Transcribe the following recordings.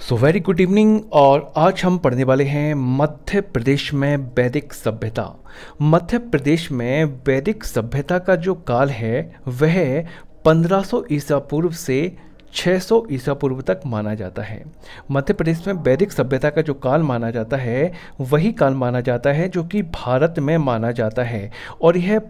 So very good evening. और आज हम पढ़ने वाले हैं मध्य प्रदेश में वैदिक सभ्यता। मध्य प्रदेश में वैदिक सभ्यता का जो काल है वह 1500 ईसा पूर्व से 600 ईसा पूर्व तक माना जाता है। मध्य प्रदेश में वैदिक सभ्यता का जो काल माना जाता है वही काल माना जाता है जो कि भारत में माना जाता है, और यह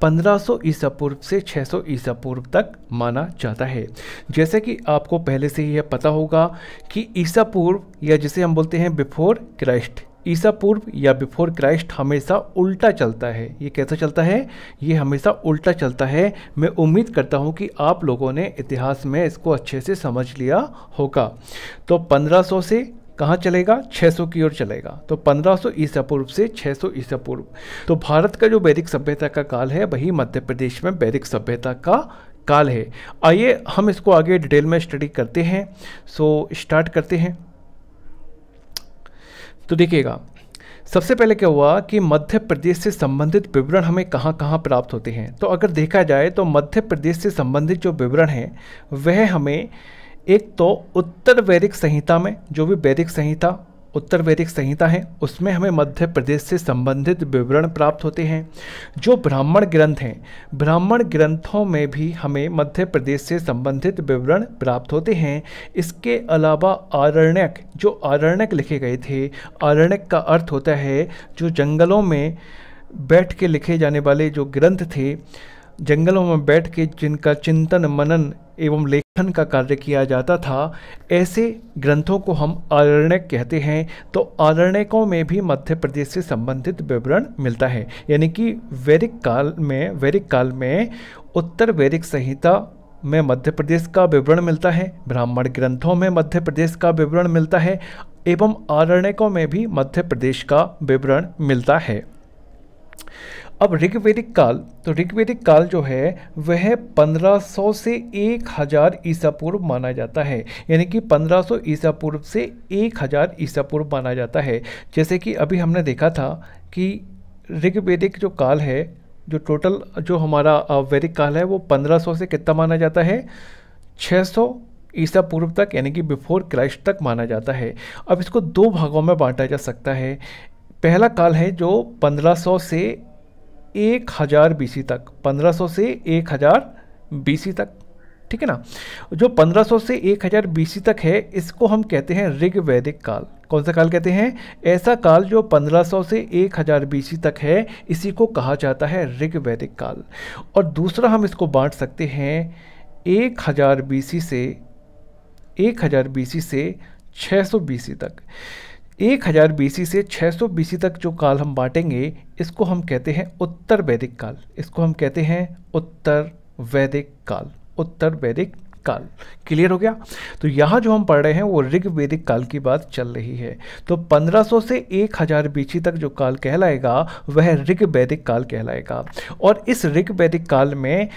1500 ईसा पूर्व से 600 ईसा पूर्व तक माना जाता है। जैसे कि आपको पहले से ही यह पता होगा कि ईसा पूर्व, या जिसे हम बोलते हैं बिफोर क्राइस्ट, ईसा पूर्व या बिफोर क्राइस्ट हमेशा उल्टा चलता है। ये कैसा चलता है? ये हमेशा उल्टा चलता है। मैं उम्मीद करता हूँ कि आप लोगों ने इतिहास में इसको अच्छे से समझ लिया होगा। तो 1500 से कहाँ चलेगा? 600 की ओर चलेगा। तो 1500 ईसा पूर्व से 600 ईसा पूर्व। तो भारत का जो वैदिक सभ्यता का काल है वही मध्य प्रदेश में वैदिक सभ्यता का काल है। आइए हम इसको आगे डिटेल में स्टडी करते हैं। सो स्टार्ट करते हैं। तो देखिएगा, सबसे पहले क्या हुआ कि मध्य प्रदेश से संबंधित विवरण हमें कहाँ कहाँ प्राप्त होते हैं। तो अगर देखा जाए तो मध्य प्रदेश से संबंधित जो विवरण है वह हमें एक तो उत्तर वैदिक संहिता में, जो भी वैदिक संहिता उत्तर वैदिक संहिता है उसमें हमें मध्य प्रदेश से संबंधित विवरण प्राप्त होते हैं। जो ब्राह्मण ग्रंथ हैं, ब्राह्मण ग्रंथों में भी हमें मध्य प्रदेश से संबंधित विवरण प्राप्त होते हैं। इसके अलावा आरण्यक, जो आरण्यक लिखे गए थे, आरण्यक का अर्थ होता है जो जंगलों में बैठ के लिखे जाने वाले जो ग्रंथ थे, जंगलों में बैठ के जिनका चिंतन मनन एवं लेखन का कार्य किया जाता था, ऐसे ग्रंथों को हम आरण्यक कहते हैं। तो आरण्यकों में भी मध्य प्रदेश से संबंधित विवरण मिलता है। यानी कि वैदिक काल में उत्तर वैदिक संहिता में मध्य प्रदेश का विवरण मिलता है, ब्राह्मण ग्रंथों में मध्य प्रदेश का विवरण मिलता है, एवं आरण्यकों में भी मध्य प्रदेश का विवरण मिलता है। अब ऋग्वैदिक काल, तो ऋग्वैदिक काल जो है वह 1500 से 1000 ईसा पूर्व माना जाता है। यानी कि 1500 ईसा पूर्व से 1000 ईसा पूर्व माना जाता है। जैसे कि अभी हमने देखा था कि ऋग्वैदिक जो काल है, जो टोटल जो हमारा वैदिक काल है वो 1500 से कितना माना जाता है? 600 ईसा पूर्व तक, यानी कि बिफोर क्राइस्ट तक माना जाता है। अब इसको दो भागों में बांटा जा सकता है। पहला काल है जो 1500 से 1000 बीसी तक, 1500 से 1000 बीसी तक, ठीक है ना। जो 1500 से 1000 बीसी तक है इसको हम कहते हैं ऋग्वैदिक काल। कौन सा काल कहते हैं? ऐसा काल जो 1500 से 1000 बीसी तक है, इसी को कहा जाता है ऋग्वैदिक काल। और दूसरा हम इसको बांट सकते हैं 1000 बीसी से 600 बीसी तक। 1000 बीसी से 600 बीसी तक जो काल हम बांटेंगे इसको हम कहते हैं उत्तर वैदिक काल। इसको हम कहते हैं उत्तर वैदिक काल, उत्तर वैदिक काल। क्लियर हो गया? तो यहाँ जो हम पढ़ रहे हैं वो ऋग्वैदिक काल की बात चल रही है। तो 1500 से 1000 बीसी तक जो काल कहलाएगा वह ऋग्वैदिक काल कहलाएगा। और इस ऋग्वैदिक काल में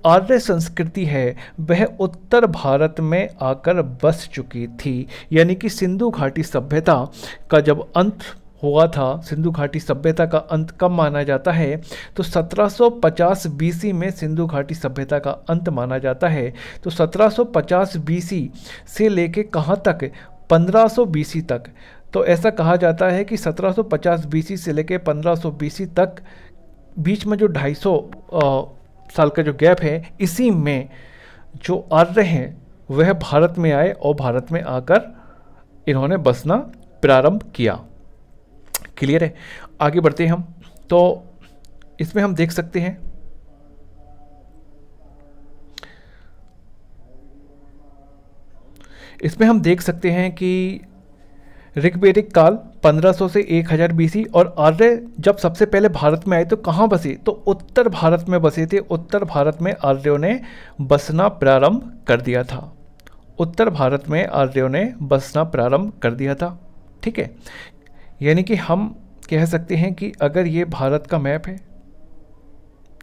आर्य संस्कृति है वह उत्तर भारत में आकर बस चुकी थी। यानी कि सिंधु घाटी सभ्यता का जब अंत हुआ था, सिंधु घाटी सभ्यता का अंत कब माना जाता है? तो 1750 बीसी में सिंधु घाटी सभ्यता का अंत माना जाता है। तो 1750 बीसी से लेके कहाँ तक? 1500 बीसी तक। तो ऐसा कहा जाता है कि 1750 बीसी से लेके 1500 बीसी तक बीच में जो 250 साल का जो गैप है, इसी में जो आर्य हैं वह भारत में आए और भारत में आकर इन्होंने बसना प्रारंभ किया। क्लियर है? आगे बढ़ते हैं हम। तो इसमें हम देख सकते हैं कि ऋग्वैदिक काल 1500 से 1000 बीसी, और आर्य जब सबसे पहले भारत में आए तो कहाँ बसे? तो उत्तर भारत में बसे थे। उत्तर भारत में आर्यों ने बसना प्रारंभ कर दिया था। उत्तर भारत में आर्यों ने बसना प्रारंभ कर दिया था। ठीक है? यानी कि हम कह सकते हैं कि अगर ये भारत का मैप है,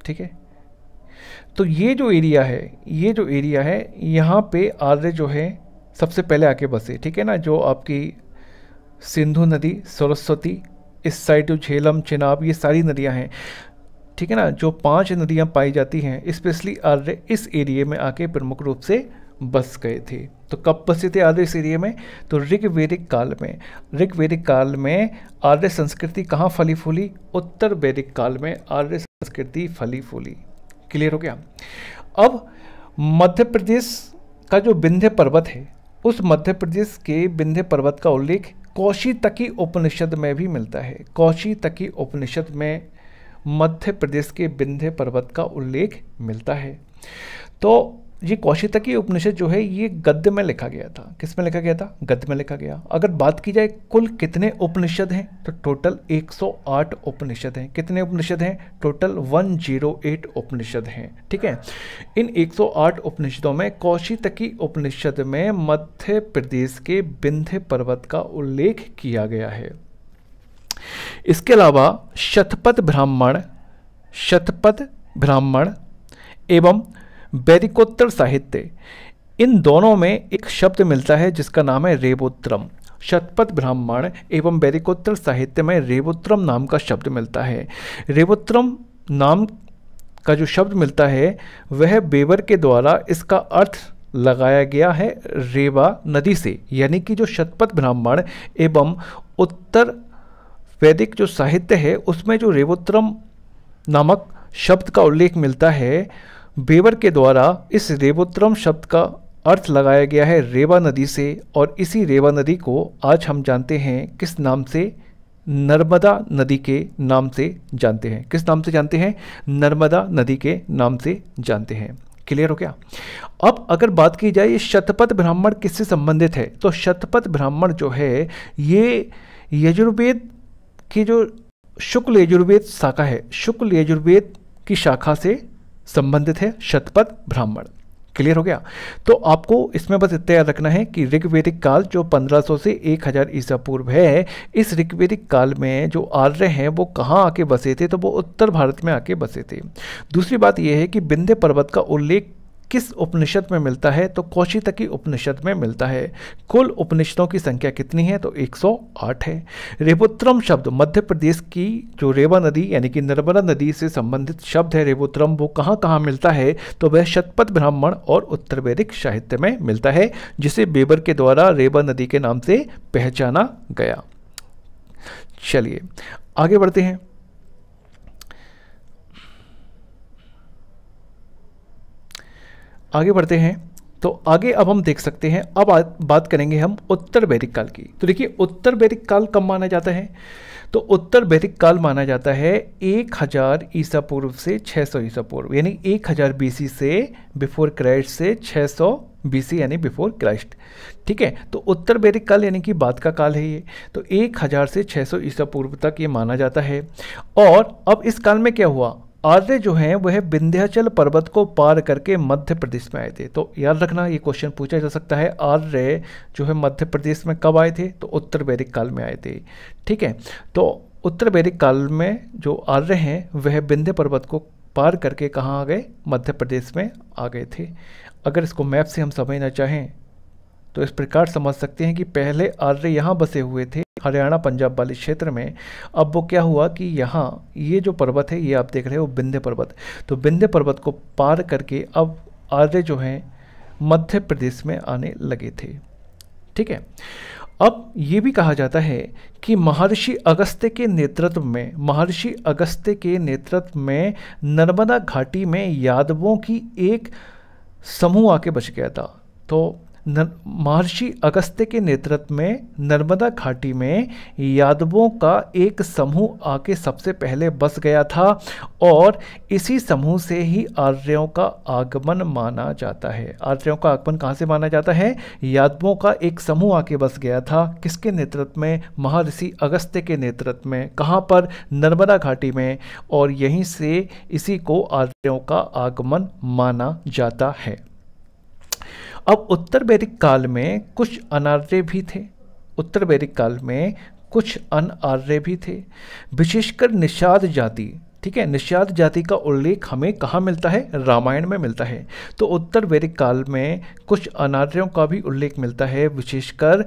ठीक है, तो ये जो एरिया है यहाँ पे आर्य जो है सबसे पहले आके बसे। ठीक है ना? जो आपकी सिंधु नदी, सरस्वती, इस साइड जो झेलम, चिनाब, ये सारी नदियां हैं, ठीक है ना। जो 5 नदियां पाई जाती हैं, स्पेशली आर्य इस एरिया में आके प्रमुख रूप से बस गए थे। तो कब बसे थे आर्य इस एरिया में? तो ऋग्वेदिक काल में। ऋग्वेदिक काल में आर्य संस्कृति कहाँ फली फूली? उत्तर वैदिक काल में आर्य संस्कृति फली फूली। क्लियर हो गया? अब मध्य प्रदेश का जो विंध्य पर्वत है, उस मध्य प्रदेश के विंध्य पर्वत का उल्लेख कौशितकी उपनिषद में भी मिलता है। कौशितकी उपनिषद में मध्य प्रदेश के विंध्य पर्वत का उल्लेख मिलता है। तो ये कौशितकी उपनिषद जो है ये गद्य में लिखा गया था। किस में लिखा गया था? गद्य में लिखा गया। अगर बात की जाए कुल कितने उपनिषद हैं, तो टोटल 108 उपनिषद हैं। कितने उपनिषद हैं? टोटल 108 उपनिषद हैं। ठीक है, इन 108 उपनिषदों में कौशितकी उपनिषद में मध्य प्रदेश के विंध्य पर्वत का उल्लेख किया गया है। इसके अलावा शतपथ ब्राह्मण एवं वैदिकोत्तर साहित्य, इन दोनों में एक शब्द मिलता है जिसका नाम है रेवोत्तरम। शतपथ ब्राह्मण एवं वैदिकोत्तर साहित्य में रेवोत्तरम नाम का शब्द मिलता है। रेवोत्तरम नाम का जो शब्द मिलता है वह बेवर के द्वारा इसका अर्थ लगाया गया है रेवा नदी से, यानी कि जो शतपथ ब्राह्मण एवं उत्तर वैदिक जो साहित्य है उसमें जो रेवोत्तरम नामक शब्द का उल्लेख मिलता है, बेवर के द्वारा इस रेवोत्तरम शब्द का अर्थ लगाया गया है रेवा नदी से, और इसी रेवा नदी को आज हम जानते हैं किस नाम से? नर्मदा नदी के नाम से जानते हैं। किस नाम से जानते हैं? नर्मदा नदी के नाम से जानते हैं। क्लियर हो गया? अब अगर बात की जाए ये शतपथ ब्राह्मण किससे संबंधित है, तो शतपथ ब्राह्मण जो है ये यजुर्वेद की जो शुक्ल यजुर्वेद शाखा है, शुक्ल यजुर्वेद की शाखा से संबंधित है शतपथ ब्राह्मण। क्लियर हो गया? तो आपको इसमें बस इतना याद रखना है कि ऋग्वेदिक काल जो 1500 से 1000 ईसा पूर्व है, इस ऋग्वेदिक काल में जो आर्य हैं वो कहाँ आके बसे थे? तो वो उत्तर भारत में आके बसे थे। दूसरी बात यह है कि विंध्य पर्वत का उल्लेख किस उपनिषद में मिलता है? तो कौशितकी उपनिषद में मिलता है। कुल उपनिषदों की संख्या कितनी है? तो 108 है। रेवोत्तरम शब्द मध्य प्रदेश की जो रेवा नदी यानी कि नर्मदा नदी से संबंधित शब्द है रेवोत्तरम, वो कहाँ कहाँ मिलता है? तो वह शतपथ ब्राह्मण और उत्तर वैदिक साहित्य में मिलता है, जिसे बेवर के द्वारा रेवा नदी के नाम से पहचाना गया। चलिए आगे बढ़ते हैं। तो आगे अब हम देख सकते हैं, अब बात करेंगे हम उत्तर वैदिक काल की। तो देखिए उत्तर वैदिक काल कब माना जाता है? तो उत्तर वैदिक काल माना जाता है 1000 ईसा पूर्व से 600 ईसा पूर्व, यानी 1000 बीसी से बिफोर क्राइस्ट से 600 बीसी यानी बिफोर क्राइस्ट। ठीक है, तो उत्तर वैदिक काल यानी कि बाद का काल है ये। तो 1000 से 600 ईसा पूर्व तक ये माना जाता है। और अब इस काल में क्या हुआ? आर्य जो हैं वह विंध्याचल पर्वत को पार करके मध्य प्रदेश में आए थे। तो याद रखना ये क्वेश्चन पूछा जा सकता है, आर्य जो है मध्य प्रदेश में कब आए थे? तो उत्तर वैदिक काल में आए थे। ठीक है, तो उत्तर वैदिक काल में जो आर्य हैं वह विंध्य पर्वत को पार करके कहाँ आ गए? मध्य प्रदेश में आ गए थे। अगर इसको मैप से हम समझना चाहें तो इस प्रकार समझ सकते हैं कि पहले आर्य यहाँ बसे हुए थे हरियाणा पंजाब वाले क्षेत्र में। अब वो क्या हुआ कि यहाँ ये जो पर्वत है ये आप देख रहे हो विंध्य पर्वत, तो विंध्य पर्वत को पार करके अब आर्य जो हैं मध्य प्रदेश में आने लगे थे। ठीक है, अब ये भी कहा जाता है कि महर्षि अगस्त्य के नेतृत्व में नर्मदा घाटी में यादवों की एक समूह आके बच गया था। तो महर्षि अगस्त्य के नेतृत्व में नर्मदा घाटी में यादवों का एक समूह आके सबसे पहले बस गया था, और इसी समूह से ही आर्यों का आगमन माना जाता है। आर्यों का आगमन कहाँ से माना जाता है? यादवों का एक समूह आके बस गया था। किसके नेतृत्व में? महर्षि अगस्त्य के नेतृत्व में। कहाँ पर? नर्मदा घाटी में, और यहीं से इसी को आर्यों का आगमन माना जाता है। अब उत्तर वैदिक काल में कुछ अनार्य भी थे। उत्तर वैदिक काल में कुछ अनार्य भी थे, विशेषकर निषाद जाति। ठीक है, निषाद जाति का उल्लेख हमें कहाँ मिलता है? रामायण में मिलता है। तो उत्तर वैदिक काल में कुछ अनार्यों का भी उल्लेख मिलता है, विशेषकर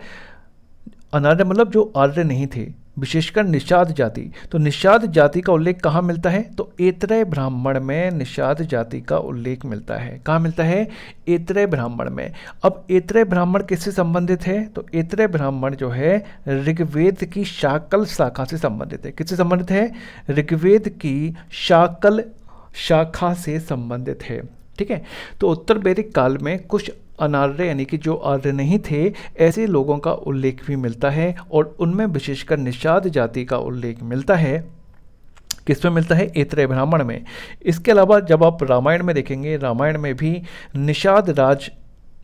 अनार्य मतलब जो आर्य नहीं थे, विशेषकर निषाद जाति। तो निषाद जाति का उल्लेख कहाँ मिलता है? तो ऐतरेय ब्राह्मण में निषाद जाति का उल्लेख मिलता है। कहाँ मिलता है? ऐतरेय ब्राह्मण में। अब ऐतरेय ब्राह्मण किससे संबंधित है? तो ऐतरेय ब्राह्मण जो है ऋग्वेद की शाकल शाखा से संबंधित है। किससे संबंधित है? ऋग्वेद की शाकल शाखा से संबंधित है। ठीक है। तो उत्तर वैदिक काल में कुछ अनार्य यानी कि जो आर्य नहीं थे ऐसे लोगों का उल्लेख भी मिलता है, और उनमें विशेषकर निषाद जाति का उल्लेख मिलता है। किसमें मिलता है? ऐतरेय ब्राह्मण में। इसके अलावा जब आप रामायण में देखेंगे, रामायण में भी निषाद राज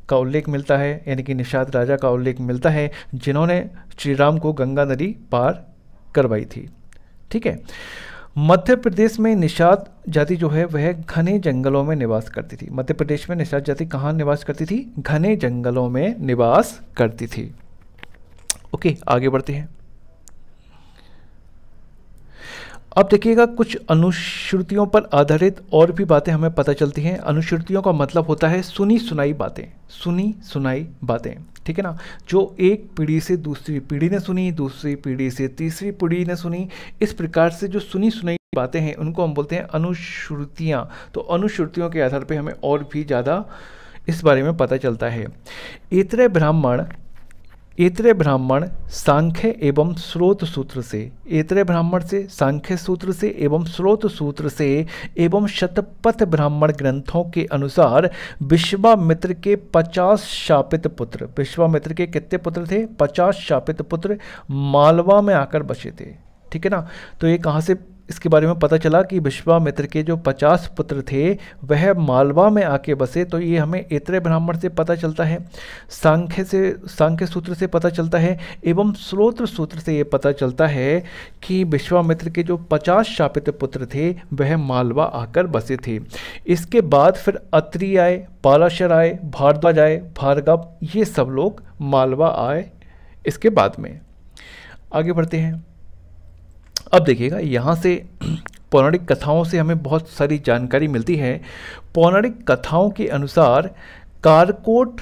का उल्लेख मिलता है, यानी कि निषाद राजा का उल्लेख मिलता है जिन्होंने श्री राम को गंगा नदी पार करवाई थी। ठीक है। मध्य प्रदेश में निषाद जाति जो है वह घने जंगलों में निवास करती थी। मध्य प्रदेश में निषाद जाति कहाँ निवास करती थी? घने जंगलों में निवास करती थी। ओके, आगे बढ़ते हैं। अब देखिएगा कुछ अनुश्रुतियों पर आधारित और भी बातें हमें पता चलती हैं। अनुश्रुतियों का मतलब होता है सुनी सुनाई बातें, सुनी सुनाई बातें। ठीक है ना, जो एक पीढ़ी से दूसरी पीढ़ी ने सुनी, दूसरी पीढ़ी से तीसरी पीढ़ी ने सुनी, इस प्रकार से जो सुनी सुनाई बातें हैं उनको हम बोलते हैं अनुश्रुतियाँ। तो अनुश्रुतियों के आधार पर हमें और भी ज़्यादा इस बारे में पता चलता है। ऐतरेय ब्राह्मण सांख्य एवं स्रोत सूत्र से, ऐतरेय ब्राह्मण से सांख्य सूत्र से एवं स्रोत सूत्र से एवं शतपथ ब्राह्मण ग्रंथों के अनुसार विश्वामित्र के 50 शापित पुत्र, विश्वामित्र के कितने पुत्र थे? 50 शापित पुत्र मालवा में आकर बसे थे। ठीक है ना। तो ये कहाँ से इसके बारे में पता चला कि विश्वामित्र के जो 50 पुत्र थे वह मालवा में आके बसे? तो ये हमें ऐतरेय ब्राह्मण से पता चलता है, सांख्य सूत्र से पता चलता है, एवं स्रोत सूत्र से ये पता चलता है कि विश्वामित्र के जो 50 शापित पुत्र थे वह मालवा आकर बसे थे। इसके बाद फिर अत्रि आए, पाराशर आए, भारद्वाज आए, भार्गव, ये सब लोग मालवा आए इसके बाद में। आगे बढ़ते हैं। अब देखिएगा यहाँ से पौराणिक कथाओं से हमें बहुत सारी जानकारी मिलती है। पौराणिक कथाओं के अनुसार कारकोट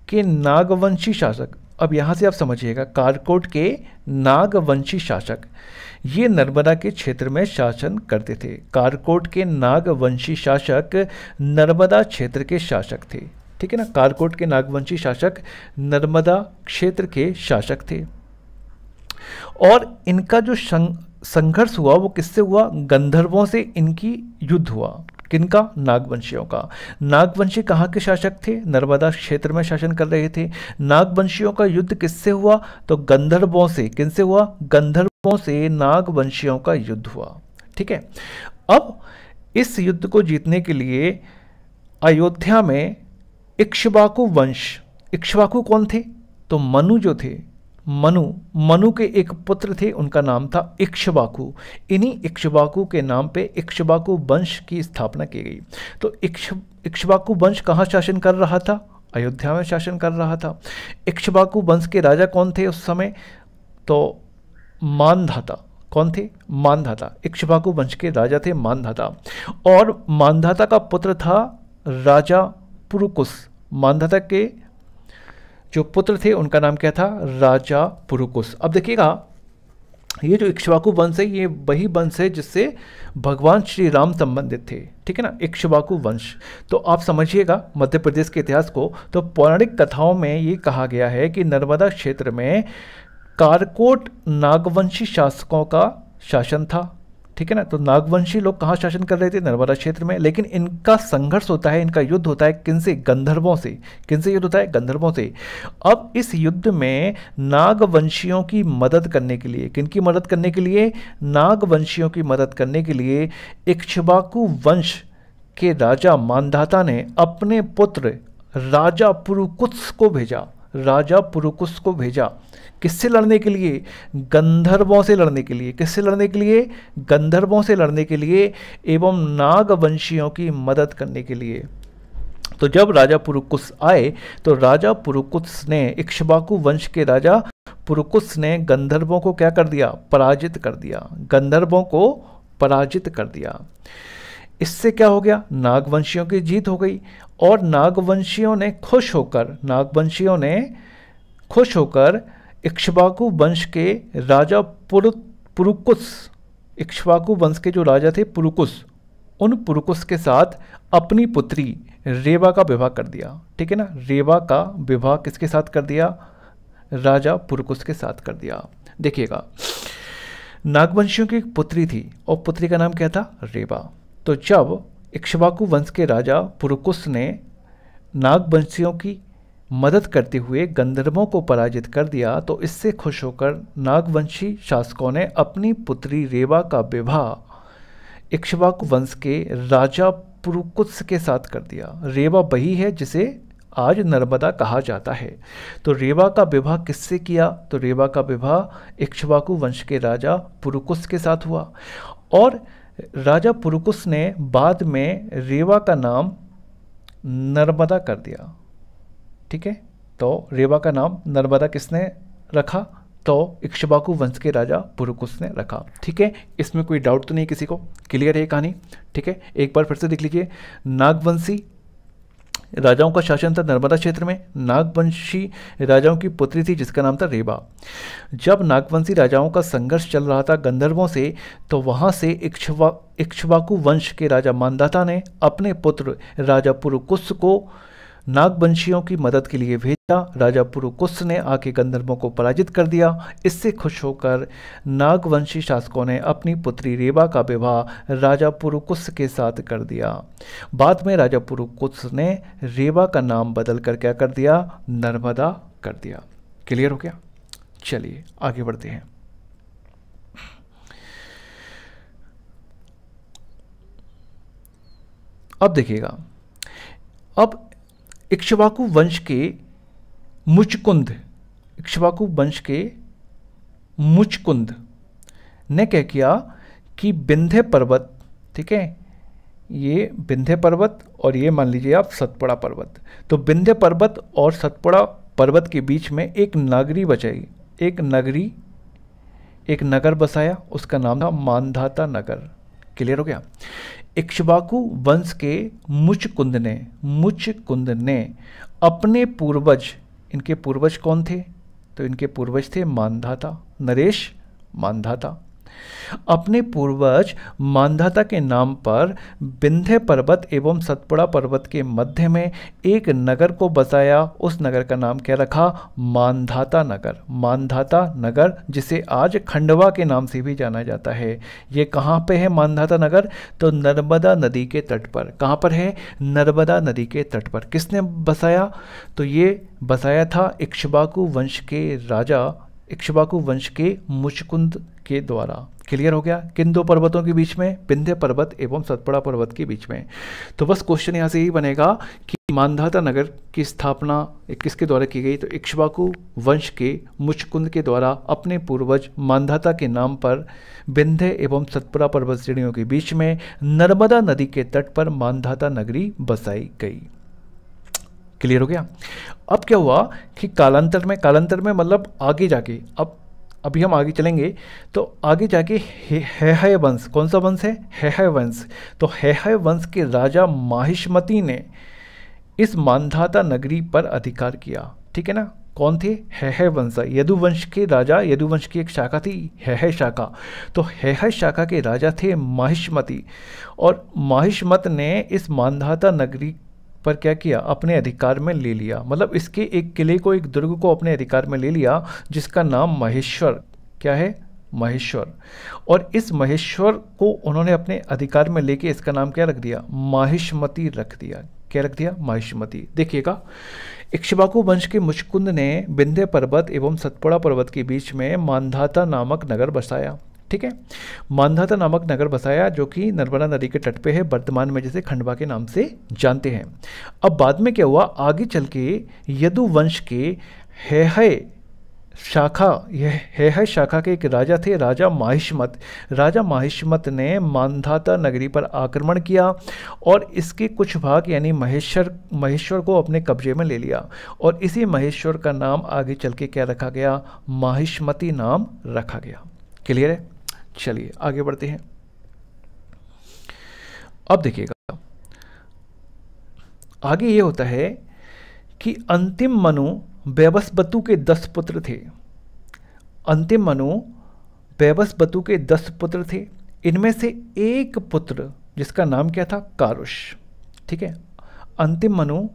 के नागवंशी शासक, अब यहाँ से आप समझिएगा, कारकोट के नागवंशी शासक ये नर्मदा के क्षेत्र में शासन करते थे। कारकोट के नागवंशी शासक नर्मदा क्षेत्र के शासक थे। ठीक है ना, कारकोट के नागवंशी शासक नर्मदा क्षेत्र के शासक थे। और इनका जो संघर्ष हुआ वो किससे हुआ? गंधर्वों से इनकी युद्ध हुआ। किनका? नागवंशियों का। नागवंशी कहाँ के शासक थे? नर्मदा क्षेत्र में शासन कर रहे थे। नागवंशियों का युद्ध किससे हुआ? तो गंधर्वों से। किनसे हुआ? गंधर्वों से नागवंशियों का युद्ध हुआ। ठीक है। अब इस युद्ध को जीतने के लिए अयोध्या में इक्ष्वाकु वंश, इक्ष्वाकु कौन थे? तो मनु जो थे, मनु के एक पुत्र थे, उनका नाम था इक्ष्वाकु। इन्हीं इक्ष्वाकु के नाम पे इक्ष्वाकु वंश की स्थापना की गई। तो इक्ष्वाकु वंश कहाँ शासन कर रहा था? अयोध्या में शासन कर रहा था। इक्ष्वाकु वंश के राजा कौन थे उस समय? तो मानधाता। कौन थे? मानधाता। इक्ष्वाकु वंश के राजा थे मानधाता। और मानधाता का पुत्र था राजा पुरुकुस। मानधाता के जो पुत्र थे उनका नाम क्या था? राजा पुरुकुस। अब देखिएगा, ये जो इक्ष्वाकु वंश है ये वही वंश है जिससे भगवान श्री राम संबंधित थे। ठीक है ना, इक्ष्वाकु वंश। तो आप समझिएगा मध्य प्रदेश के इतिहास को। तो पौराणिक कथाओं में ये कहा गया है कि नर्मदा क्षेत्र में कारकोट नागवंशी शासकों का शासन था। ठीक है ना, तो नागवंशी लोग कहाँ शासन कर रहे थे? नर्मदा क्षेत्र में। लेकिन इनका संघर्ष होता है, इनका युद्ध होता है किनसे? गंधर्वों से। किनसे युद्ध होता है? गंधर्वों से। अब इस युद्ध में नागवंशियों की मदद करने के लिए, किनकी मदद करने के लिए? नागवंशियों की मदद करने के लिए इक्ष्वाकु वंश के राजा मानधाता ने अपने पुत्र राजा पुरुकुस को भेजा। राजा पुरुकुस को भेजा किससे लड़ने के लिए? गंधर्वों से लड़ने के लिए। किससे लड़ने के लिए? गंधर्वों से लड़ने के लिए एवं नागवंशियों की मदद करने के लिए। तो जब राजा पुरुकुस आए तो राजा पुरुकुस ने, इक्ष्वाकु वंश के राजा पुरुकुस ने गंधर्वों को क्या कर दिया? पराजित कर दिया। गंधर्वों को पराजित कर दिया। इससे क्या हो गया? नागवंशियों की जीत हो गई। और नागवंशियों ने खुश होकर इक्ष्वाकु वंश के राजा पुरुकुस, इक्ष्वाकु वंश के जो राजा थे पुरुकुस, उन पुरुकुस के साथ अपनी पुत्री रेवा का विवाह कर दिया। ठीक है ना, रेवा का विवाह किसके साथ कर दिया? राजा पुरुकुस के साथ कर दिया। देखिएगा, नागवंशियों की एक पुत्री थी और पुत्री का नाम क्या था? रेवा। तो जब इक्ष्वाकु वंश के राजा पुरुकुस ने नागवंशियों की मदद करते हुए गंधर्वों को पराजित कर दिया, तो इससे खुश होकर नागवंशी शासकों ने अपनी पुत्री रेवा का विवाह इक्ष्वाकु वंश के राजा पुरुकुस के साथ कर दिया। रेवा वही है जिसे आज नर्मदा कहा जाता है। तो रेवा का विवाह किससे किया? तो रेवा का विवाह इक्ष्वाकु वंश के राजा पुरुकुस के साथ हुआ और राजा पुरुकुस ने बाद में रेवा का नाम नर्मदा कर दिया। ठीक है, तो रेवा का नाम नर्मदा किसने रखा? तो इक्ष्वाकु वंश के राजा पुरुकुस ने रखा। ठीक है, इसमें कोई डाउट तो नहीं किसी को? क्लियर है कहानी? ठीक है, एक बार फिर से देख लीजिए। नागवंशी राजाओं का शासन था नर्मदा क्षेत्र में। नागवंशी राजाओं की पुत्री थी जिसका नाम था रेवा। जब नागवंशी राजाओं का संघर्ष चल रहा था गंधर्वों से, तो वहां से इक्ष्वाकु वंश के राजा मांधाता ने अपने पुत्र राजा पुरुकुस को नागवंशियों की मदद के लिए भेजा। राजा पुरुकुस ने आके गंधर्वों को पराजित कर दिया। इससे खुश होकर नागवंशी शासकों ने अपनी पुत्री रेवा का विवाह राजा पुरुकुस के साथ कर दिया। बाद में राजा पुरुकुस ने रेवा का नाम बदल कर क्या कर दिया? नर्मदा कर दिया। क्लियर हो गया? चलिए आगे बढ़ते हैं। अब देखिएगा, अब इक्ष्वाकु वंश के मुचकुंद, इक्ष्वाकु वंश के मुचकुंद ने क्या किया कि विंध्य पर्वत, ठीक है, ये विंध्य पर्वत और ये मान लीजिए आप सतपुड़ा पर्वत, तो विंध्य पर्वत और सतपुड़ा पर्वत के बीच में एक नगरी बचाई, एक नगर बसाया, उसका नाम था मांधाता नगर। क्लियर हो गया? इक्ष्वाकु वंश के मुचकुंद ने अपने पूर्वज, इनके पूर्वज कौन थे? तो इनके पूर्वज थे मांधाता, नरेश मांधाता। अपने पूर्वज मांधाता के नाम पर विंध्य पर्वत एवं सतपुड़ा पर्वत के मध्य में एक नगर को बसाया। उस नगर का नाम क्या रखा? मांधाता नगर। मांधाता नगर, जिसे आज खंडवा के नाम से भी जाना जाता है। ये कहाँ पे है मांधाता नगर? तो नर्मदा नदी के तट पर। कहाँ पर है? नर्मदा नदी के तट पर। किसने बसाया? तो ये बसाया था इक्ष्वाकु वंश के राजा, इक्ष्वाकु वंश के मुचकुंद के द्वारा। क्लियर हो गया? किन दो पर्वतों के बीच में? विंध्य पर्वत एवं सतपुड़ा पर्वत के बीच में। तो बस क्वेश्चन यहाँ से यही बनेगा कि मांधाता नगर की स्थापना किसके द्वारा की गई? तो इक्ष्वाकु वंश के मुचकुंद के द्वारा अपने पूर्वज मांधाता के नाम पर विंध्य एवं सतपुड़ा पर्वत श्रेणियों के बीच में नर्मदा नदी के तट पर मांधाता नगरी बसाई गई। क्लियर हो गया? अब क्या हुआ कि कालांतर में मतलब आगे जाके, अभी हम आगे चलेंगे तो आगे जाके हैहय वंश, कौन सा वंश है? हैहय वंश। तो हैहय वंश के राजा माहिष्मति ने इस मांधाता नगरी पर अधिकार किया। ठीक है ना? कौन थे? हैहय वंश। यदुवंश के राजा, यदुवंश की एक शाखा थी हैहय शाखा, तो हैहय शाखा के राजा थे माहिष्मति, और माहिष्मत ने इस मांधाता नगरी पर क्या किया? अपने अधिकार में ले लिया। मतलब इसके एक किले को, एक दुर्ग को अपने अधिकार में ले लिया, जिसका नाम महेश्वर, क्या है? महेश्वर। और इस महेश्वर को उन्होंने अपने अधिकार में लेके इसका नाम क्या रख दिया? माहिष्मति रख दिया। क्या रख दिया? माहिष्मति। देखिएगा, इक्ष्वाकु वंश के मुचकुंद ने विंध्य पर्वत एवं सतपुड़ा पर्वत के बीच में मांधाता नामक नगर बसाया। ठीक है, मांधाता नामक नगर बसाया जो कि नर्मदा नदी के तट पे है, वर्तमान में जिसे खंडवा के नाम से जानते हैं। अब बाद में क्या हुआ? आगे चल के यदुवंश के हैहय शाखा, यह हैहय शाखा के एक राजा थे राजा माहिष्मत। राजा माहिष्मत ने मांधाता नगरी पर आक्रमण किया और इसके कुछ भाग यानी महेश्वर को अपने कब्जे में ले लिया, और इसी महेश्वर का नाम आगे चल के क्या रखा गया? माहिष्मति नाम रखा गया। क्लियर है? चलिए आगे बढ़ते हैं। अब देखिएगा, आगे ये होता है कि अंतिम मनु वैवस्वतु के 10 पुत्र थे। अंतिम मनु वैवस्वतु के 10 पुत्र थे। इनमें से एक पुत्र जिसका नाम क्या था? कारुष। ठीक है, अंतिम मनु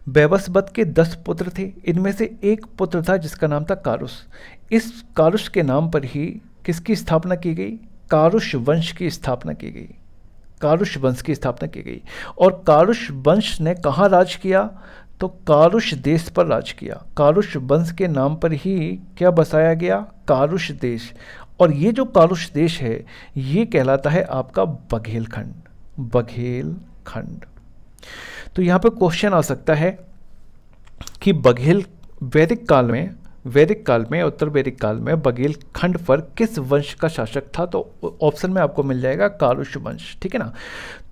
वैवस्वत के 10 पुत्र थे। इनमें से एक पुत्र था जिसका नाम था कारुष। इस कारुष के नाम पर ही किसकी स्थापना की गई? कारुष वंश की स्थापना की गई। कारुष वंश की स्थापना की गई। और कारुष वंश ने कहाँ राज किया? तो कारुष देश पर राज किया। कारुष वंश के नाम पर ही क्या बसाया गया? कारुष देश। और ये जो कारुष देश है ये कहलाता है आपका बघेलखंड। बघेलखंड। तो यहाँ पे क्वेश्चन आ सकता है कि वैदिक काल में उत्तर वैदिक काल में बघेलखंड पर किस वंश का शासक था? तो ऑप्शन में आपको मिल जाएगा कारुष वंश। ठीक है ना।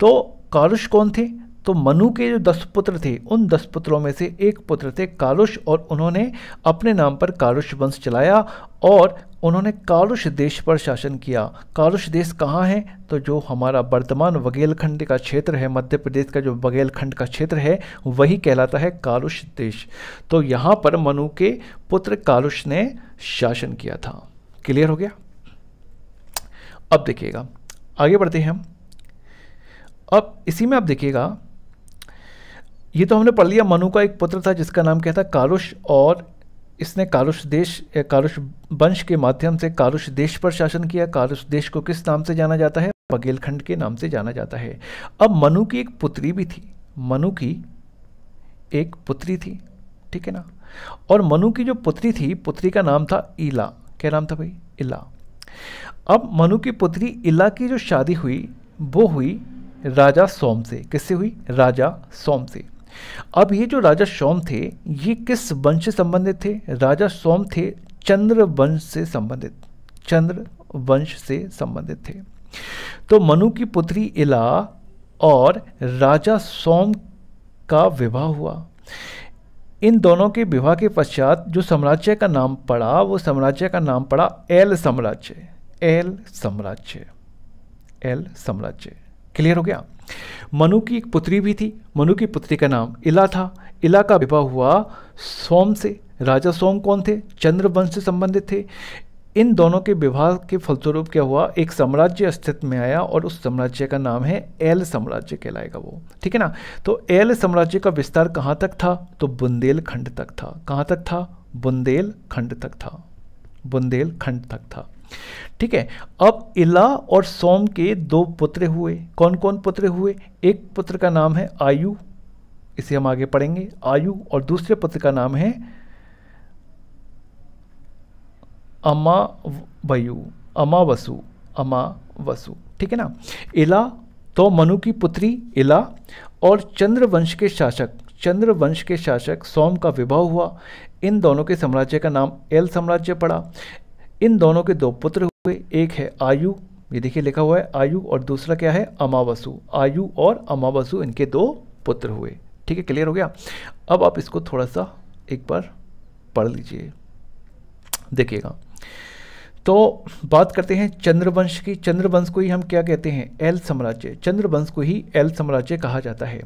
तो कारुष कौन थे? तो मनु के जो 10 पुत्र थे उन 10 पुत्रों में से एक पुत्र थे कारुष, और उन्होंने अपने नाम पर कारुष वंश चलाया और उन्होंने कारुष देश पर शासन किया। कारुष देश कहाँ है? तो जो हमारा वर्तमान बघेलखंड का क्षेत्र है, मध्य प्रदेश का जो बघेलखंड का क्षेत्र है वही कहलाता है कारुष देश। तो यहाँ पर मनु के पुत्र कारुष ने शासन किया था। क्लियर हो गया? अब देखिएगा, आगे बढ़ते हैं हम। अब इसी में आप देखिएगा, ये तो हमने पढ़ लिया मनु का एक पुत्र था जिसका नाम क्या था? कारुष, और इसने कारुष वंश के माध्यम से कारुष देश पर शासन किया। कारुष देश को किस नाम से जाना जाता है? बघेलखंड के नाम से जाना जाता है। अब मनु की एक पुत्री भी थी। मनु की एक पुत्री थी। ठीक है ना। और मनु की जो पुत्री थी, पुत्री का नाम था इला। क्या नाम था भाई? इला। अब मनु की पुत्री इला की जो शादी हुई वो हुई राजा सोम से। किससे हुई? राजा सोम से। अब ये जो राजा सोम थे ये किस वंश से संबंधित थे? राजा सोम थे चंद्र वंश से संबंधित। चंद्र वंश से संबंधित थे। तो मनु की पुत्री इला और राजा सोम का विवाह हुआ। इन दोनों के विवाह के पश्चात जो साम्राज्य का नाम पड़ा वो साम्राज्य का नाम पड़ा एल साम्राज्य। एल साम्राज्य। एल साम्राज्य। क्लियर हो गया? मनु की एक पुत्री भी थी। मनु की पुत्री का नाम इला था। इला का विवाह हुआ सोम से। राजा सोम कौन थे? चंद्र वंश से संबंधित थे। इन दोनों के विवाह के फलस्वरूप क्या हुआ? एक साम्राज्य अस्तित्व में आया और उस साम्राज्य का नाम है एल साम्राज्य कहलाएगा वो। ठीक है ना। तो एल साम्राज्य का विस्तार कहाँ तक था? तो बुंदेलखंड तक था। कहाँ तक था? बुंदेलखंड तक था। बुंदेलखंड तक था। ठीक है। अब इला और सोम के 2 पुत्र हुए। कौन कौन पुत्र हुए? एक पुत्र का नाम है आयु, इसे हम आगे पढ़ेंगे, आयु। और दूसरे पुत्र का नाम है अमावयु, अमावसु, अमावसु। ठीक है ना। इला तो मनु की पुत्री इला और चंद्रवंश के शासक सोम का विवाह हुआ। इन दोनों के साम्राज्य का नाम एल साम्राज्य पड़ा। इन दोनों के 2 पुत्र हुए। एक है आयु, ये देखिए लिखा हुआ है आयु, और दूसरा क्या है? अमावसु। आयु और अमावसु इनके 2 पुत्र हुए। ठीक है, क्लियर हो गया? अब आप इसको थोड़ा सा एक बार पढ़ लीजिए, देखिएगा। तो बात करते हैं चंद्रवंश की। चंद्रवंश को ही हम क्या कहते हैं? एल साम्राज्य। चंद्रवंश को ही एल साम्राज्य कहा जाता है।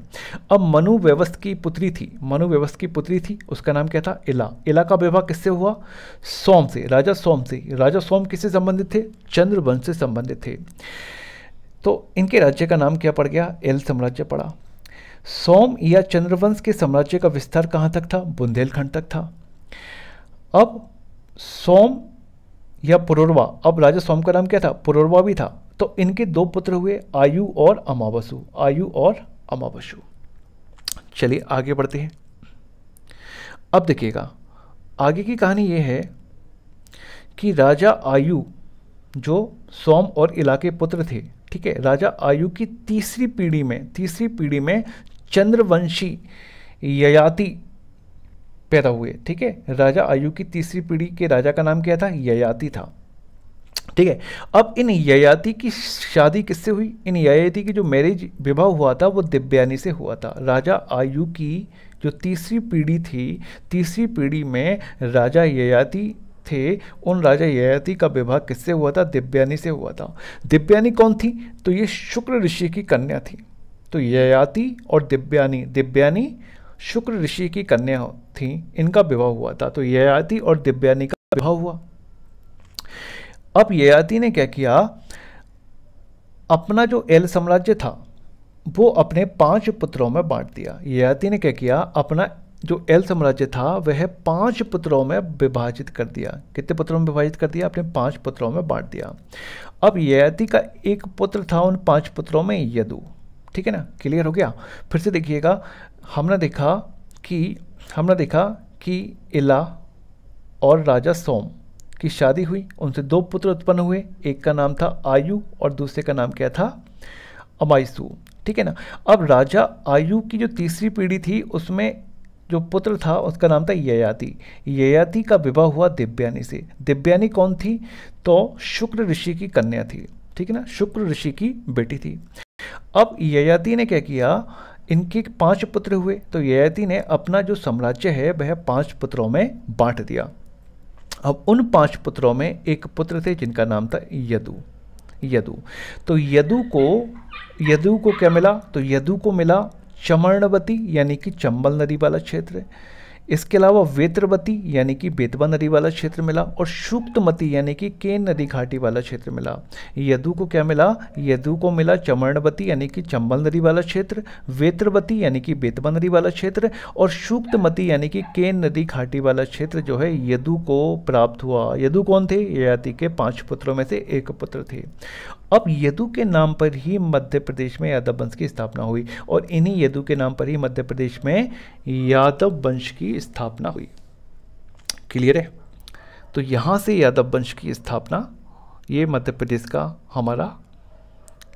अब मनु वैवस्वत की पुत्री थी, उसका नाम क्या था? इला। इला का विवाह किससे हुआ? सोम से, राजा सोम से। राजा सोम किससे संबंधित थे? चंद्रवंश से संबंधित थे। तो इनके राज्य का नाम क्या पड़ गया? एल साम्राज्य पड़ा। सोम या चंद्रवंश के साम्राज्य का विस्तार कहाँ तक था? बुंदेलखंड तक था। अब सोम या पुरुरवा, अब राजा सोम का नाम क्या था? पुरुरवा भी था। तो इनके 2 पुत्र हुए आयु और अमावसु। आयु और अमावसु। चलिए आगे बढ़ते हैं। अब देखिएगा, आगे की कहानी ये है कि राजा आयु जो सोम और इला के पुत्र थे, ठीक है, राजा आयु की तीसरी पीढ़ी में चंद्रवंशी ययाति पैदा हुए। ठीक है, राजा आयु की तीसरी पीढ़ी के राजा का नाम क्या था? ययाति था। ठीक है। अब इन ययाति की शादी किससे हुई? इन ययाति की जो मैरिज विवाह हुआ था वो दिव्यानी से हुआ था। राजा आयु की जो तीसरी पीढ़ी थी, तीसरी पीढ़ी में राजा ययाति थे, उन राजा ययाति का विवाह किससे हुआ था? दिव्यानी से हुआ था। दिव्यानी कौन थी? तो ये शुक्र ऋषि की कन्या थी। तो ययाति और दिव्यानी शुक्र ऋषि की कन्या थी, इनका विवाह हुआ था। तो ययाति और दिव्यानी का विवाह हुआ। अब ययाति ने क्या किया, अपना जो एल साम्राज्य था वो अपने 5 पुत्रों में बांट दिया। ययाति ने क्या किया, अपना जो एल साम्राज्य था वह 5 पुत्रों में विभाजित कर दिया। कितने पुत्रों में विभाजित कर दिया, अपने 5 पुत्रों में बांट दिया। अब ययाति का एक पुत्र था उन 5 पुत्रों में, यदु। ठीक है ना, क्लियर हो गया। फिर से देखिएगा, हमने देखा कि इला और राजा सोम की शादी हुई, उनसे 2 पुत्र उत्पन्न हुए, एक का नाम था आयु और दूसरे का नाम क्या था, अमायसु। ठीक है ना। अब राजा आयु की जो तीसरी पीढ़ी थी उसमें जो पुत्र था उसका नाम था ययाति। ययाति का विवाह हुआ दिव्यानी से। दिव्यानी कौन थी, तो शुक्र ऋषि की कन्या थी। ठीक है ना, शुक्र ऋषि की बेटी थी। अब ययाति ने क्या किया, इनके 5 पुत्र हुए, तो ययाति ने अपना जो साम्राज्य है वह 5 पुत्रों में बांट दिया। अब उन 5 पुत्रों में एक पुत्र थे जिनका नाम था यदु। तो यदु को क्या मिला, तो यदु को मिला चमर्णवती यानी कि चंबल नदी वाला क्षेत्र। इसके अलावा वेत्रवती यानी कि बेतवा नदी वाला क्षेत्र मिला, और सूक्तमती यानी कि केन नदी घाटी वाला क्षेत्र मिला। यदु को क्या मिला, यदु को मिला चमर्णवती यानी कि चंबल नदी वाला क्षेत्र, वेत्रवती यानी कि बेतवा नदी वाला क्षेत्र, और सूक्तमती यानी कि केन नदी घाटी वाला क्षेत्र जो है यदु को प्राप्त हुआ। यदु कौन थे, ययाति के 5 पुत्रों में से एक पुत्र थे। अब यदु के नाम पर ही मध्य प्रदेश में यादव वंश की स्थापना हुई, और इन्हीं यदु के नाम पर ही मध्य प्रदेश में यादव वंश की स्थापना हुई। क्लियर है। तो यहाँ से यादव वंश की स्थापना, ये मध्य प्रदेश का हमारा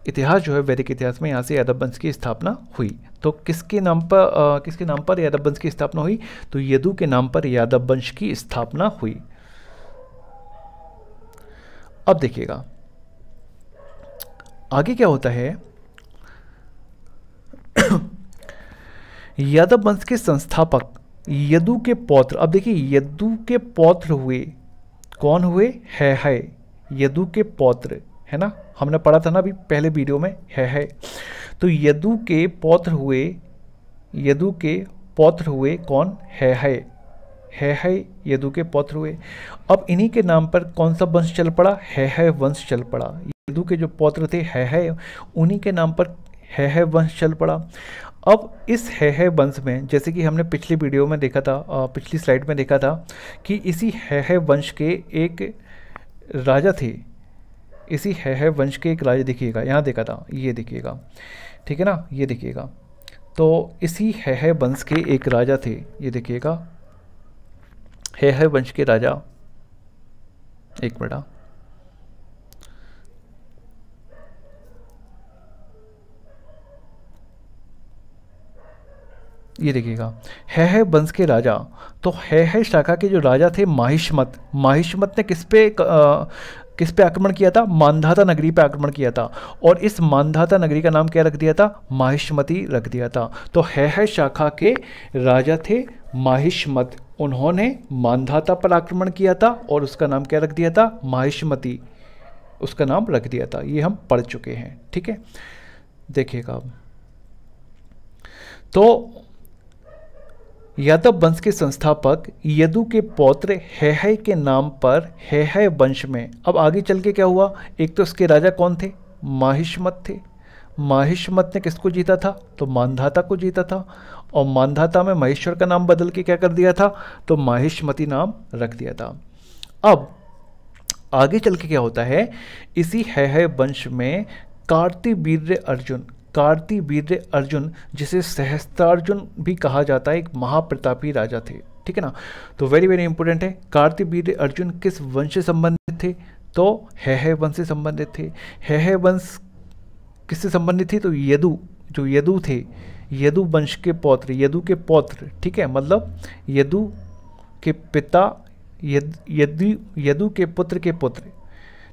इतिहास जो है, वैदिक इतिहास में यहाँ से यादव वंश की स्थापना हुई। तो किसके नाम पर यादव वंश की स्थापना हुई, तो यदु के नाम पर यादव वंश की स्थापना हुई। अब देखिएगा आगे क्या होता है। यादव वंश के संस्थापक यदु के पौत्र, अब देखिए यदु के पौत्र हुए, कौन हुए, है यदु के पौत्र, है ना, हमने पढ़ा था ना अभी पहले वीडियो में, है। तो यदु के पौत्र हुए कौन, है यदु के पौत्र हुए। अब इन्हीं के नाम पर कौन सा वंश चल पड़ा, है वंश चल पड़ा। यदु के जो पौत्र थे है, उन्हीं के नाम पर है वंश चल पड़ा। अब इस है वंश में, जैसे कि हमने पिछली वीडियो में देखा था, पिछली स्लाइड में देखा था कि इसी है वंश के एक राजा थे। इसी है वंश के एक राजा, देखिएगा यहाँ देखा था, ये देखिएगा, ठीक है ना, ये देखिएगा। तो इसी है वंश के एक राजा थे, ये देखिएगा, है वंश के राजा, एक मिनट, ये देखिएगा, है वंश के राजा। तो है शाखा के जो राजा थे माहिष्मत ने किस पे आक्रमण किया था, मांधाता नगरी पे आक्रमण किया था, और इस मांधाता नगरी का नाम क्या रख दिया था, माहिष्मती रख दिया था। तो है शाखा के राजा थे माहिष्मत, उन्होंने मांधाता पर आक्रमण किया था और उसका नाम क्या रख दिया था, माहिष्मती, उसका नाम रख दिया था। ये हम पढ़ चुके हैं, ठीक है। देखिएगा, तो यादव वंश के संस्थापक यदु के पौत्र है के नाम पर है वंश में, अब आगे चल के क्या हुआ, एक तो उसके राजा कौन थे, माहिष्मत थे। माहिष्मत ने किसको जीता था, तो मांधाता को जीता था, और मांधाता में महेश्वर का नाम बदल के क्या कर दिया था, तो माहिष्मती नाम रख दिया था। अब आगे चल के क्या होता है, इसी है वंश में कार्तिवीर्य अर्जुन, जिसे सहस्त्रार्जुन भी कहा जाता है, एक महाप्रतापी राजा थे, ठीक है ना। तो वेरी वेरी इंपॉर्टेंट है, कार्तिवीर्य अर्जुन किस वंश से संबंधित थे, तो है वंश से संबंधित थे। है वंश किससे संबंधित थी, तो यदु थे, यदु वंश के पौत्र, यदु के पौत्र, ठीक है, मतलब यदु के पिता, यदु के पुत्र के पुत्र,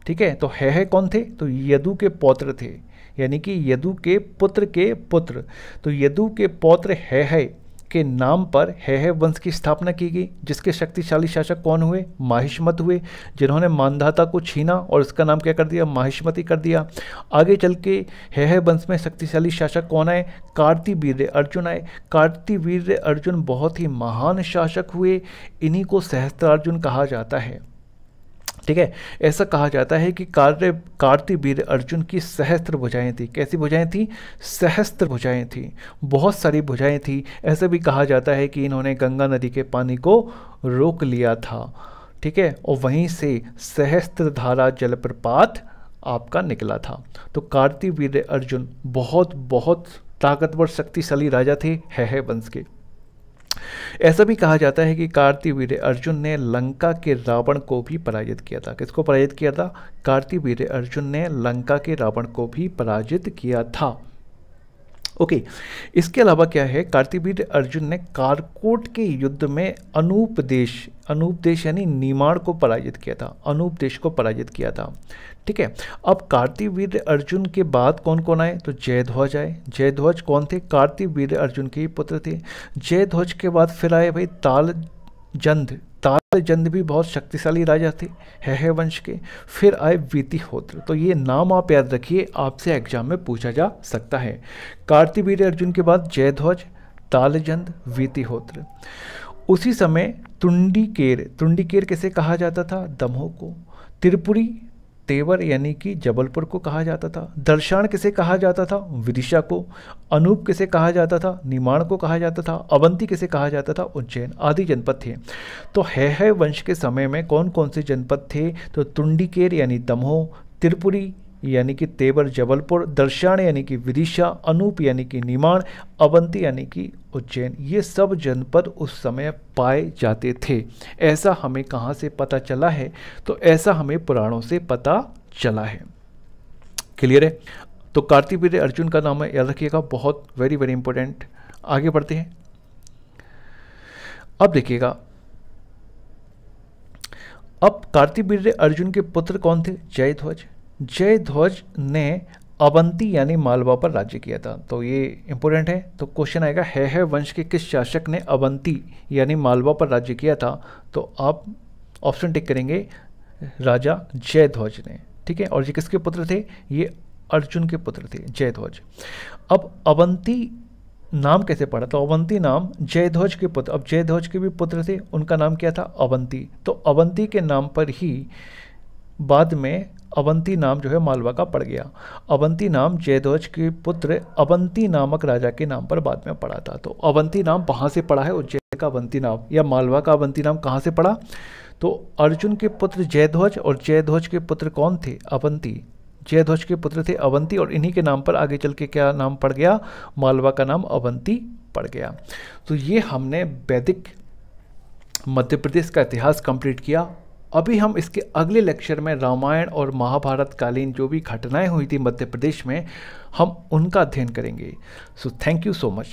ठीक है। तो है कौन थे, तो यदु के पौत्र थे, यानी कि यदु के पुत्र के पुत्र। तो यदु के पौत्र है के नाम पर है वंश की स्थापना की गई, जिसके शक्तिशाली शासक कौन हुए, माहिष्मत हुए, जिन्होंने मांधाता को छीना और उसका नाम क्या कर दिया, माहिष्मती कर दिया। आगे चल के है वंश में शक्तिशाली शासक कौन आए, कार्तिवीर्य अर्जुन आए। कार्तिवीर्य अर्जुन बहुत ही महान शासक हुए, इन्हीं को सहस्त्रार्जुन कहा जाता है। ठीक है। ऐसा कहा जाता है कि कार्तिवीर्य अर्जुन की सहस्त्र भुजाएं थी। कैसी भुजाएं थी? सहस्त्र भुजाएं थी, बहुत सारी भुजाएं थी। ऐसा भी कहा जाता है कि इन्होंने गंगा नदी के पानी को रोक लिया था। ठीक है, और वहीं से सहस्त्रधारा जलप्रपात आपका निकला था। तो कार्तिवीर्य अर्जुन बहुत बहुत ताकतवर शक्तिशाली राजा थे है वंश के। ऐसा भी कहा जाता है कि कार्तिवीर्य अर्जुन ने लंका के रावण को भी पराजित किया था। किसको पराजित किया था? कार्तिवीर्य अर्जुन ने लंका के रावण को भी पराजित किया था। ओके, इसके अलावा क्या है, कार्तिवीर्य अर्जुन ने कारकोट के युद्ध में अनूपदेश यानी नीमाण को पराजित किया था। अनूपदेश को पराजित किया था। ठीक है, अब कार्तिवीर्य अर्जुन के बाद कौन कौन आए? तो जयध्वज आए। जयध्वज कौन थे? कार्तिवीर्य अर्जुन के ही पुत्र थे। जयध्वज के बाद फिर आए भाई तालजंद। तालजंद भी बहुत शक्तिशाली राजा थे है वंश के। फिर आए वीतिहोत्र। तो ये नाम आप याद रखिए, आपसे एग्जाम में पूछा जा सकता है। कार्तिवीर्य अर्जुन के बाद जयध्वज, तालजंद, वीतिहोत्र। उसी समय तुंडिकेर किसे कहा जाता था? दमोह को। त्रिपुरी तेवर यानी कि जबलपुर को कहा जाता था। दर्शान किसे कहा जाता था? विदिशा को। अनूप किसे कहा जाता था? निमाण को कहा जाता था। अवंती किसे कहा जाता था? उज्जैन आदि जनपद थे। तो है वंश के समय में कौन कौन से जनपद थे? तो तुंडिकेर यानी दमोह, त्रिपुरी यानी कि तेवर जबलपुर, दर्शान यानी कि विदिशा, अनूप यानी कि निमाण, अवंती यानी कि उज्जैन, ये सब जनपद उस समय पाए जाते थे। ऐसा हमें कहाँ से पता चला है? तो ऐसा हमें पुराणों से पता चला है। क्लियर है? तो कार्तिवीर्य अर्जुन का नाम याद रखिएगा, बहुत वेरी वेरी इंपॉर्टेंट। आगे बढ़ते हैं। अब देखिएगा, अब कार्तिवीर्य अर्जुन के पुत्र कौन थे? जयध्वज। जयध्वज ने अवंती यानी मालवा पर राज्य किया था। तो ये इंपॉर्टेंट है। तो क्वेश्चन आएगा, है वंश के किस शासक ने अवंती यानी मालवा पर राज्य किया था? तो आप ऑप्शन टिक करेंगे, राजा जयध्वज ने। ठीक है, और ये किसके पुत्र थे? ये अर्जुन के पुत्र थे, जयध्वज। अब अवंती नाम कैसे पड़ा? तो अवंती नाम जयध्वज के पुत्र, अब जयध्वज के भी पुत्र थे, उनका नाम क्या था? अवंती। तो अवंती के नाम पर ही बाद में अवंती नाम जो है मालवा का पड़ गया। अवंती नाम जयध्वज के पुत्र अवंती नामक राजा के नाम पर बाद में पड़ा था। तो अवंती नाम वहाँ से पड़ा है, उज्जैन का अवंती नाम या मालवा का अवंती नाम कहाँ से पड़ा? तो अर्जुन के पुत्र जयध्वज और जयध्वज के पुत्र कौन थे? अवंती। जयध्वज के पुत्र थे अवंती और इन्हीं के नाम पर आगे चल के क्या नाम पड़ गया? मालवा का नाम अवंती पड़ गया। तो ये हमने वैदिक मध्य प्रदेश का इतिहास कंप्लीट किया। अभी हम इसके अगले लेक्चर में रामायण और महाभारत कालीन जो भी घटनाएं हुई थी मध्य प्रदेश में, हम उनका अध्ययन करेंगे। So thank you so much.